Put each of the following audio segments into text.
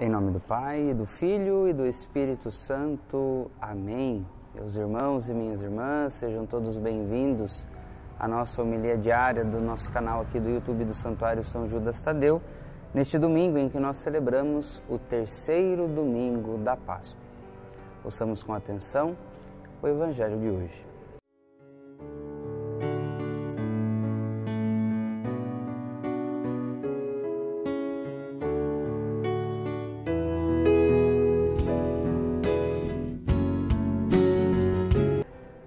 Em nome do Pai, do Filho e do Espírito Santo. Amém. Meus irmãos e minhas irmãs, sejam todos bem-vindos à nossa homilia diária do nosso canal aqui do YouTube do Santuário São Judas Tadeu, neste domingo em que nós celebramos o terceiro domingo da Páscoa. Ouçamos com atenção o Evangelho de hoje.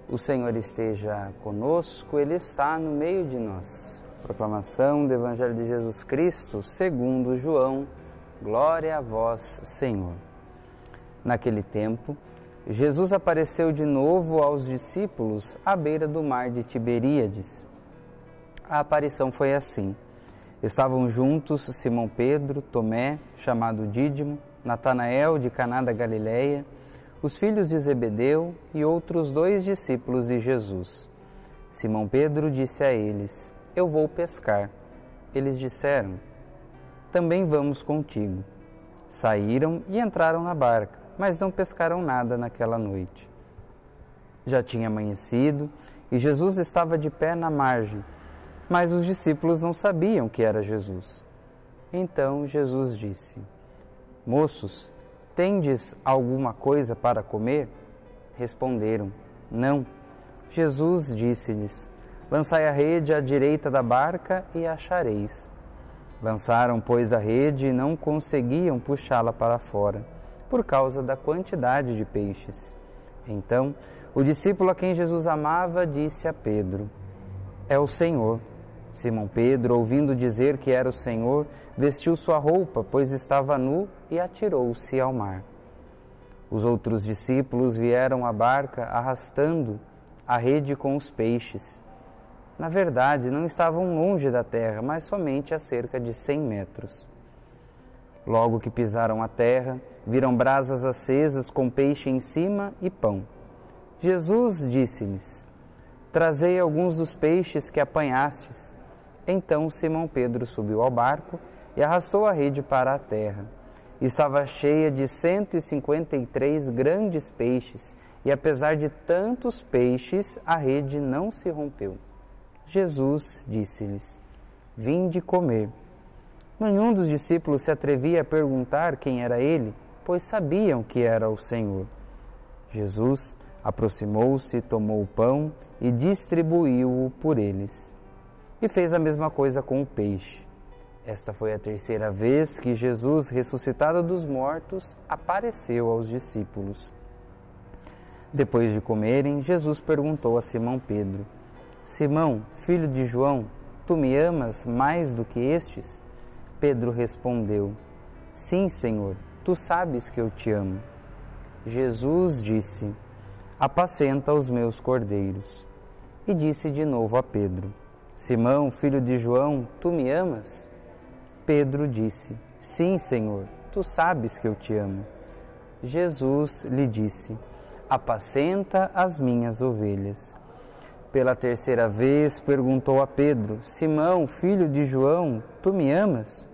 O Senhor esteja conosco, Ele está no meio de nós. Proclamação do Evangelho de Jesus Cristo, segundo João. Glória a vós, Senhor. Naquele tempo, Jesus apareceu de novo aos discípulos à beira do mar de Tiberíades. A aparição foi assim. Estavam juntos Simão Pedro, Tomé, chamado Dídimo, Natanael de Caná da Galileia, os filhos de Zebedeu e outros 2 discípulos de Jesus. Simão Pedro disse a eles: Eu vou pescar. Eles disseram: Também vamos contigo. Saíram e entraram na barca, mas não pescaram nada naquela noite. Já tinha amanhecido e Jesus estava de pé na margem, mas os discípulos não sabiam que era Jesus. Então Jesus disse: Moços, tendes alguma coisa para comer? Responderam: Não. Jesus disse-lhes: Lançai a rede à direita da barca e a achareis. Lançaram, pois, a rede e não conseguiam puxá-la para fora, por causa da quantidade de peixes. Então, o discípulo a quem Jesus amava disse a Pedro: É o Senhor. Simão Pedro, ouvindo dizer que era o Senhor, vestiu sua roupa, pois estava nu, e atirou-se ao mar. Os outros discípulos vieram à barca arrastando a rede com os peixes. Na verdade, não estavam longe da terra, mas somente a cerca de 100 metros. Logo que pisaram a terra, viram brasas acesas com peixe em cima e pão. Jesus disse-lhes: Trazei alguns dos peixes que apanhastes. Então Simão Pedro subiu ao barco e arrastou a rede para a terra. Estava cheia de 153 grandes peixes, e apesar de tantos peixes, a rede não se rompeu. Jesus disse-lhes: Vinde comer. Nenhum dos discípulos se atrevia a perguntar quem era ele, pois sabiam que era o Senhor. Jesus aproximou-se, tomou o pão e distribuiu-o por eles. E fez a mesma coisa com o peixe. Esta foi a terceira vez que Jesus, ressuscitado dos mortos, apareceu aos discípulos. Depois de comerem, Jesus perguntou a Simão Pedro: Simão, filho de João, tu me amas mais do que estes? Pedro respondeu: Sim, Senhor, tu sabes que eu te amo. Jesus disse: Apacenta os meus cordeiros. E disse de novo a Pedro: Simão, filho de João, tu me amas? Pedro disse: Sim, Senhor, tu sabes que eu te amo. Jesus lhe disse: Apacenta as minhas ovelhas. Pela terceira vez perguntou a Pedro: Simão, filho de João, tu me amas?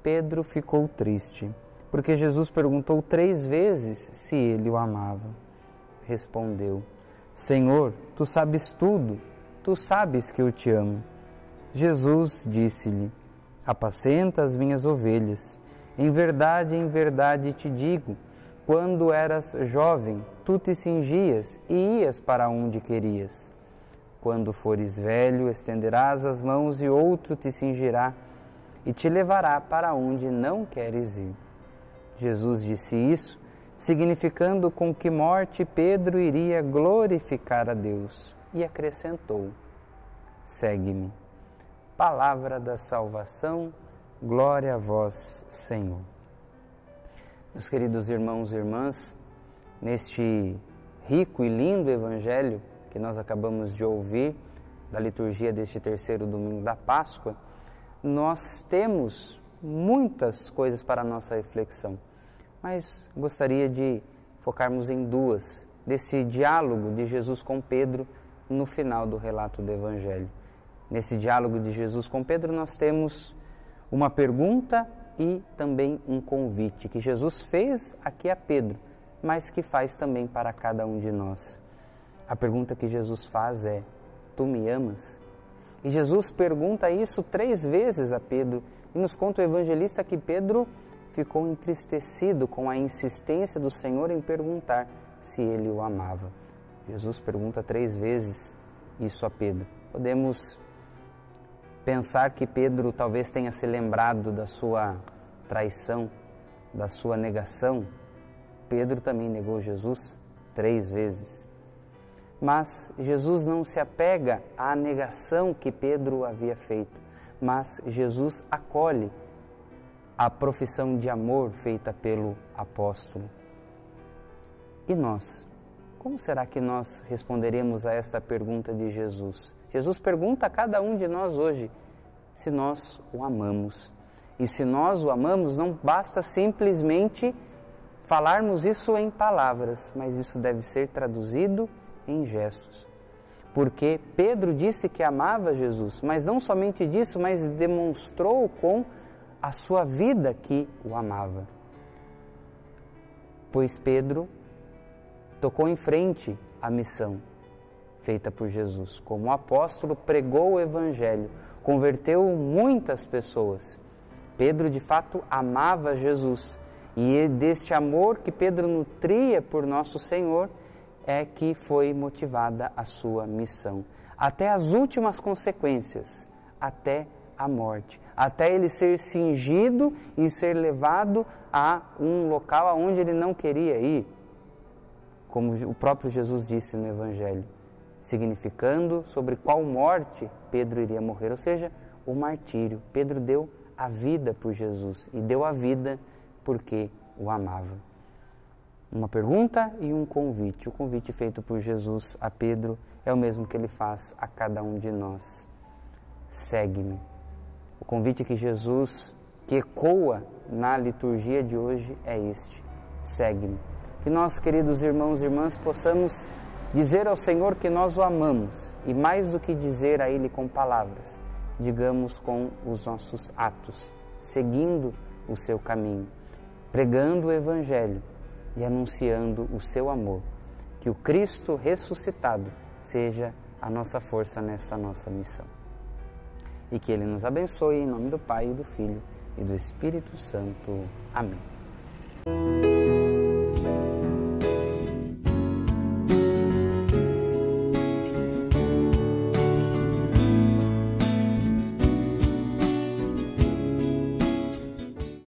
Pedro ficou triste, porque Jesus perguntou 3 vezes se ele o amava. Respondeu: Senhor, tu sabes tudo. Tu sabes que eu te amo. Jesus disse-lhe: Apacenta as minhas ovelhas. Em verdade te digo, quando eras jovem, tu te cingias e ias para onde querias. Quando fores velho, estenderás as mãos e outro te cingirá e te levará para onde não queres ir. Jesus disse isso, significando com que morte Pedro iria glorificar a Deus. E acrescentou: Segue-me. Palavra da salvação, glória a vós, Senhor. Meus queridos irmãos e irmãs, neste rico e lindo Evangelho que nós acabamos de ouvir, da liturgia deste terceiro domingo da Páscoa, nós temos muitas coisas para a nossa reflexão, mas gostaria de focarmos em 2, desse diálogo de Jesus com Pedro no final do relato do Evangelho. Nesse diálogo de Jesus com Pedro, nós temos uma pergunta e também um convite que Jesus fez aqui a Pedro, mas que faz também para cada um de nós. A pergunta que Jesus faz é: tu me amas? E Jesus pergunta isso 3 vezes a Pedro, e nos conta o evangelista que Pedro ficou entristecido com a insistência do Senhor em perguntar se ele o amava. Jesus pergunta 3 vezes isso a Pedro. Podemos pensar que Pedro talvez tenha se lembrado da sua traição, da sua negação. Pedro também negou Jesus 3 vezes. Mas Jesus não se apega à negação que Pedro havia feito, mas Jesus acolhe a profissão de amor feita pelo apóstolo. E nós? Como será que nós responderemos a esta pergunta de Jesus? Jesus pergunta a cada um de nós hoje se nós o amamos. E se nós o amamos, não basta simplesmente falarmos isso em palavras, mas isso deve ser traduzido em gestos. Porque Pedro disse que amava Jesus, mas não somente disso, mas demonstrou com a sua vida que o amava. Pois Pedro tocou em frente a missão feita por Jesus. Como apóstolo, pregou o Evangelho, converteu muitas pessoas. Pedro, de fato, amava Jesus. E deste amor que Pedro nutria por nosso Senhor, é que foi motivada a sua missão. Até as últimas consequências, até a morte. Até ele ser cingido e ser levado a um local aonde ele não queria ir. Como o próprio Jesus disse no Evangelho, significando sobre qual morte Pedro iria morrer, ou seja, o martírio. Pedro deu a vida por Jesus e deu a vida porque o amava. Uma pergunta e um convite. O convite feito por Jesus a Pedro é o mesmo que ele faz a cada um de nós. Segue-me. O convite que Jesus, que ecoa na liturgia de hoje é este: segue-me. Que nós, queridos irmãos e irmãs, possamos dizer ao Senhor que nós o amamos e, mais do que dizer a Ele com palavras, digamos com os nossos atos, seguindo o seu caminho, pregando o Evangelho e anunciando o seu amor. Que o Cristo ressuscitado seja a nossa força nessa nossa missão. E que Ele nos abençoe em nome do Pai, e do Filho e do Espírito Santo. Amém.